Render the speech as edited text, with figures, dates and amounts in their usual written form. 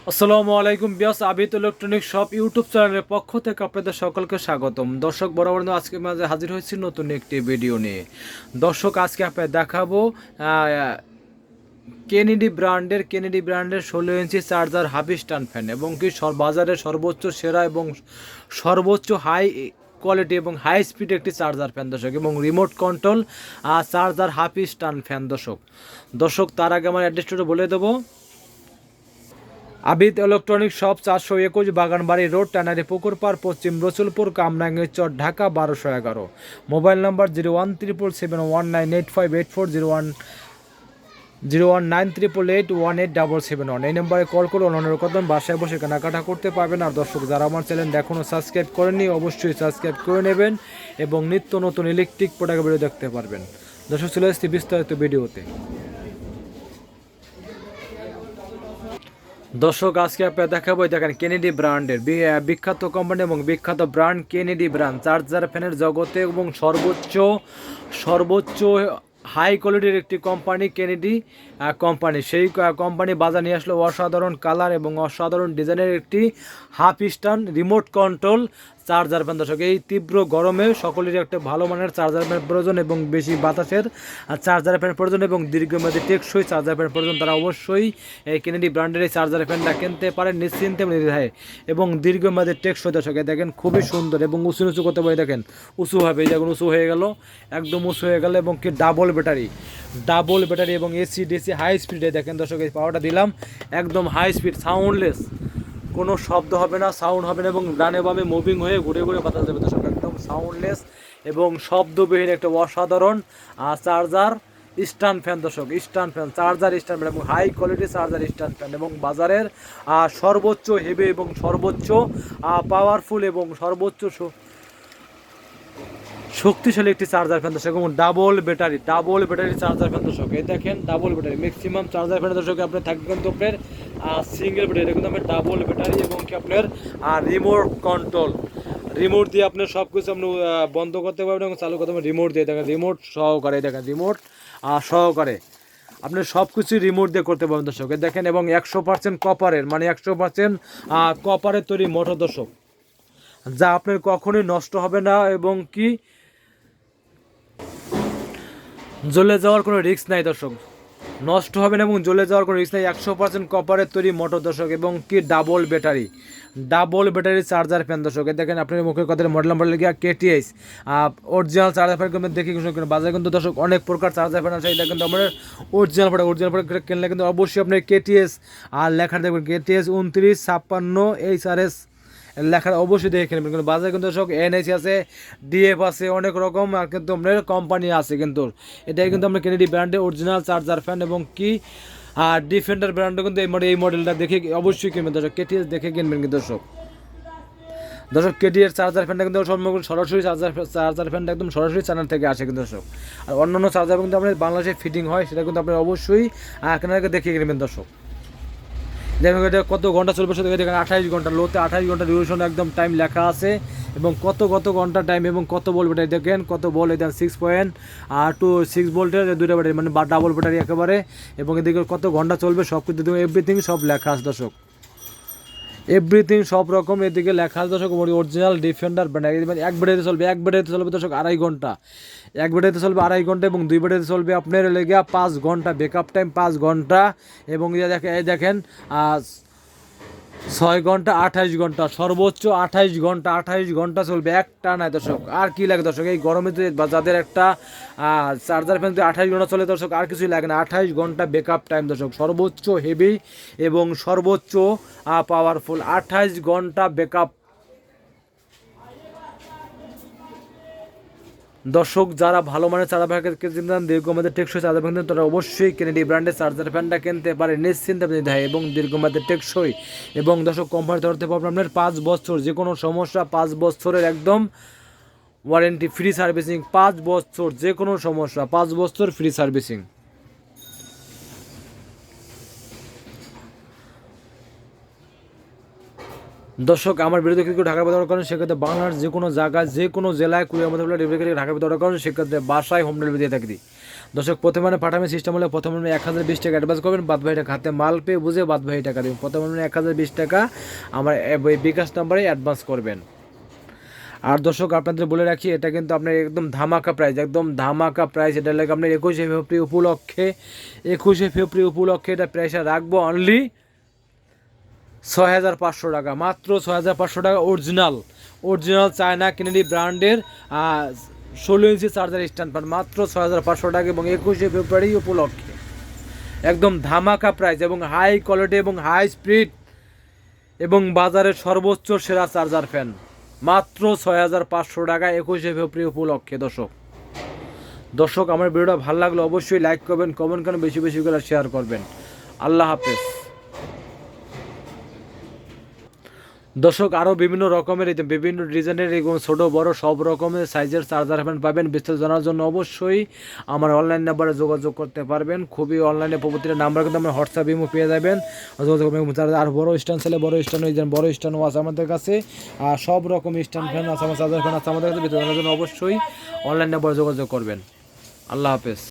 আসসালামু আলাইকুম বিয়াস Abid electronic shop YouTube চ্যানেলের পক্ষ থেকে আপনাদের সকলকে স্বাগতম। দর্শক বরাবর আজকে মাঝে হাজির হয়েছি নতুন একটি ভিডিও নিয়ে। দর্শক আজকে আপনাদের দেখাবো কেনেডি ব্র্যান্ডের 16 ইঞ্চি চার্জার হাবি স্ট্যান্ড ফ্যান এবং কি বাজারের সর্বোচ্চ সেরা এবং সর্বোচ্চ হাই কোয়ালিটি এবং হাই স্পিড একটি চার্জার ফ্যান দর্শক এবং রিমোট কন্ট্রোল চার্জার হাবি স্ট্যান্ড ফ্যান দর্শক তার আগে আমার অ্যাড্রেসটা বলে দেবো। Abid electronic shop 421 Baganbari road, tannery Pukurpar, Paschim Rasulpur, Kamrangir Char, Dhaka 1211। Mobile number 01377198584, 01988818771। এই নম্বরে কল করে অন্যান্য কদম বাসায় বসে কেনাকাটা করতে পারবেন। আর দর্শক যারা আমার চ্যানেল এখনও সাবস্ক্রাইব করেননি অবশ্যই সাবস্ক্রাইব করে নেবেন এবং নিত্য নতুন ইলেকট্রিক প্রোডাক্ট ভিডিও দেখতে পারবেন। দর্শক চলে এসেছি বিস্তারিত ভিডিওতে। দর্শক আজকে আপনারা দেখাবো, দেখেন কেনেডি ব্র্যান্ডের বিখ্যাত কোম্পানি এবং বিখ্যাত ব্র্যান্ড কেনেডি ব্র্যান্ড চার্জার ফ্যানের জগতে এবং সর্বোচ্চ সর্বোচ্চ হাই কোয়ালিটির একটি কোম্পানি কেনেডি কোম্পানি। সেই কোম্পানি বাজার নিয়ে আসলো অসাধারণ কালার এবং অসাধারণ ডিজাইনের একটি half stand remote control charger fan. দর্শক এই তীব্র গরমে সকলেরই একটা ভালো মানের চার্জার ফ্যান প্রয়োজন এবং বেশি বাতাসের চার্জার ফ্যান প্রয়োজন এবং দীর্ঘমেয়াদী টেকসই চার্জার ফ্যান প্রয়োজন। তারা অবশ্যই এই কেনেডি ব্র্যান্ডের এই চার্জার ফ্যানটা কিনতে পারেন নিশ্চিন্তে নির্দ্বিধায় এবং দীর্ঘমেয়াদী টেকসই। দর্শকে দেখেন খুবই সুন্দর এবং উঁচু উঁচু করতে পারে, দেখেন উঁচু হবে, যখন উঁচু হয়ে গেল একদম উঁচু হয়ে গেল এবং কি ডাবল ব্যাটারি এবং এসি ডিসি হাই স্পিডে দেখেন দর্শক এই পাওয়ারটা দিলাম একদম হাই স্পিড, সাউন্ডলেস, কোনো শব্দ হবে না, সাউন্ড হবে না এবং ডানে বামে মুভিং হয়ে ঘুরে ঘুরে বাতাস দেবে দর্শক, একদম সাউন্ডলেস এবং শব্দবিহীন একটা অসাধারণ চার্জার স্ট্যান্ড ফ্যান দর্শক, stand fan charger stand fan এবং high quality charger stand fan এবং বাজারের সর্বোচ্চ হেভি এবং সর্বোচ্চ পাওয়ারফুল এবং সর্বোচ্চ শক্তিশালী একটি চার্জার ফ্যান দর্শক এবং ডাবল ব্যাটারি চার্জার ফ্যান দর্শক। এই দেখেন double battery, maximum charger fan দর্শক আপনার থাকবে কিন্তু আপনার সিঙ্গেল ব্যাটারি, কিন্তু আপনার ডাবল ব্যাটারি এবং কি আপনার রিমোট কন্ট্রোল, রিমোট দিয়ে আপনার সব কিছু আপনি বন্ধ করতে পারবেন এবং চালু করতে পারবেন রিমোট দিয়ে। দেখেন রিমোট সহকারে, দেখেন রিমোট সহকারে আপনি সব কিছুই রিমোট দিয়ে করতে পারবেন দর্শক। দেখেন এবং 100% কপারের, মানে 100% কপারের তৈরি মোটর দর্শক, যা আপনার কখনোই নষ্ট হবে না এবং কি জ্বলে যাওয়ার কোনো রিস্ক নাই দর্শক, নষ্ট হবে না এবং জ্বলে যাওয়ার কোনো রিস্ক নাই। 100% কপারের তৈরি মোটর দর্শক এবং কি ডাবল ব্যাটারি চার্জার ফ্যান দর্শক। দেখেন আপনার মুখের কথার মডেল নাম্বার লেগে কেটিএস অরিজিনাল চার্জার ফ্যান দেখি বাজারে কিন্তু দর্শক অনেক প্রকার চার্জার ফ্যান আছে। এটা কিন্তু আমাদের অরিজিনাল প্রোডাক্ট কিনলে কিন্তু অবশ্যই আপনার কেটিএস আর লেখা দেখবেন কেটিএস 2956 HRS লেখার অবশ্যই দেখে নেবেন। কিন্তু বাজারে কিন্তু সব এনএসি আছে, ডিএফ আছে, অনেক রকম আর কিন্তু আপনার কোম্পানি আছে। কিন্তু এটাই কিন্তু আমরা কেনেডি ব্র্যান্ডের অরিজিনাল চার্জার ফ্যান এবং কি ডিফেন্ডার ব্র্যান্ডও কিন্তু এই মডেলটা দেখে অবশ্যই কিনবেন দর্শক, কেটিএস দেখে কিনবেন কিন্তু দর্শক কেটিএস চার্জার ফ্যানটা কিন্তু সরাসরি চার্জার ফ্যানটা একদম সরাসরি চ্যানেল থেকে আসে কিন্তু দর্শক। আর অন্যান্য চার্জার কিন্তু আপনার বাংলাদেশে ফিটিং হয়, সেটা কিন্তু আপনার অবশ্যই কেনাকে দেখে কিনবেন দর্শক। দেখবেন এটা কত ঘন্টা চলবে, সেটা দেখেন 28 ঘন্টা, লোতে 28 ঘন্টা ডিউরেশন একদম টাইম লেখা আছে এবং কত ঘন্টা টাইম এবং কত বল ব্যাটারি, দেখেন কত বল, এটা 6.26 ভোল্টের দুইটা ব্যাটারি, মানে ডাবল ব্যাটারি একেবারে এবং এদিকে কত ঘন্টা চলবে সব কিছু এভরিথিং সব লেখা আছে দর্শক, এভরিথিং সব রকম এদিকে লেখা আছে দর্শক। অরিজিনাল ডিফেন্ডার ব্র্যান্ড, এক ব্যাটারিতে চলবে দর্শক 2.5 ঘন্টা, এক ব্যাটারিতে চলবে 2.5 ঘন্টা এবং দুই ব্যাটারিতে চলবে আপনার লেগে 5 ঘন্টা, ব্যাকআপ টাইম 5 ঘন্টা এবং দেখেন 6 ঘন্টা 28 ঘন্টা, সর্বোচ্চ 28 ঘন্টা চলবে একটা নাই দর্শক। আর কি লাগে দর্শক এই গরমে যাদের একটা চার্জার ফ্যান 28 ঘন্টা চলে দর্শক, আর কিছুই লাগে না। 28 ঘন্টা ব্যাকআপ টাইম দর্শক, সর্বোচ্চ হেভি এবং সর্বোচ্চ পাওয়ারফুল, 28 ঘন্টা ব্যাকআপ দর্শক। যারা ভালো মানের চার্জার ফ্যান দীর্ঘমেয়াদী টেকসই চার্জার ফ্যান তারা অবশ্যই কেনেডি ব্র্যান্ডের চার্জার ফ্যানটা কিনতে পারে নিশ্চিন্তে দেয় এবং দীর্ঘমেয়াদী টেকসই এবং দর্শক কোম্পানি তরফ থেকে পাবেন আপনার 5 বছর, যে কোনো সমস্যা 5 বছরের একদম ওয়ারেন্টি, ফ্রি সার্ভিসিং 5 বছর, যে কোনো সমস্যা 5 বছর ফ্রি সার্ভিসিং। দর্শক আমার ভিডিও দেখে ঢাকার ভিতরে অর্ডার করেন সেক্ষেত্রে বাংলার যে কোনো জায়গায় যে কোনো জেলায় কুরিয়ার মধ্যে ডেলিভারি ঢাকার ভিতরে অর্ডার করেন সেক্ষেত্রে বাসায় হোম ডেলিভারি দিয়ে থাকি। দর্শক প্রথমে মানে পাঠাবেন সিস্টেম হলে প্রথমে 1020 টাকা অ্যাডভান্স করবেন, বাদ বাকি টাকা হাতে মাল পেয়ে বুঝে বাদ বাকি টাকা দেবেন। প্রথমে 1020 টাকা আমার বিকাশ নাম্বারে অ্যাডভান্স করবেন। আর দর্শক আপনাদের বলে রাখি, এটা কিন্তু আপনার একদম ধামাকা প্রাইস, একদম ধামাকা প্রাইস। এটা লাগে আপনার 21শে ফেব্রুয়ারি উপলক্ষে এটা প্রাইসটা রাখবো অনলি 6500 টাকা, মাত্র 6500 টাকা। অরিজিনাল চায়না কেনেডি ব্র্যান্ডের 16 ইঞ্চি চার্জার স্ট্যান্ড ফ্যান, মাত্র 6500 টাকা এবং 21শে ফেব্রুয়ারি উপলক্ষে একদম ধামাকা প্রাইস এবং হাই কোয়ালিটি এবং হাই স্পিড এবং বাজারের সর্বোচ্চ সেরা চার্জার ফ্যান, মাত্র 6500 টাকা 21শে ফেব্রুয়ারি উপলক্ষে। দর্শক আমার ভিডিওটা ভালো লাগলে অবশ্যই লাইক করবেন, কমেন্ট করেন, বেশি বেশি করে শেয়ার করবেন। আল্লাহ হাফেজ। দর্শক আরও বিভিন্ন রকমের বিভিন্ন ডিজাইনের এবং ছোটো বড় সব রকমের সাইজের চার্জার ফ্যান পাবেন। বিস্তারিত জানার জন্য অবশ্যই আমার অনলাইন নাম্বারে যোগাযোগ করতে পারবেন। খুবই অনলাইনে প্রতিটা নাম্বার কিন্তু আমার হোয়াটসঅ্যাপ ইমো পেয়ে যাবেন। আর বড় স্ট্যান্ড ছেলে বড় স্ট্যান্ড হয়ে যান, বড় স্ট্যান্ডও আছে আমাদের কাছে, আর সব রকম স্ট্যান্ড ফ্যান আছে, আমার চার্জার ফ্যান আছে আমাদের কাছে। বিস্তারিত জানার জন্য অবশ্যই অনলাইন নাম্বারে যোগাযোগ করবেন। আল্লাহ হাফেজ।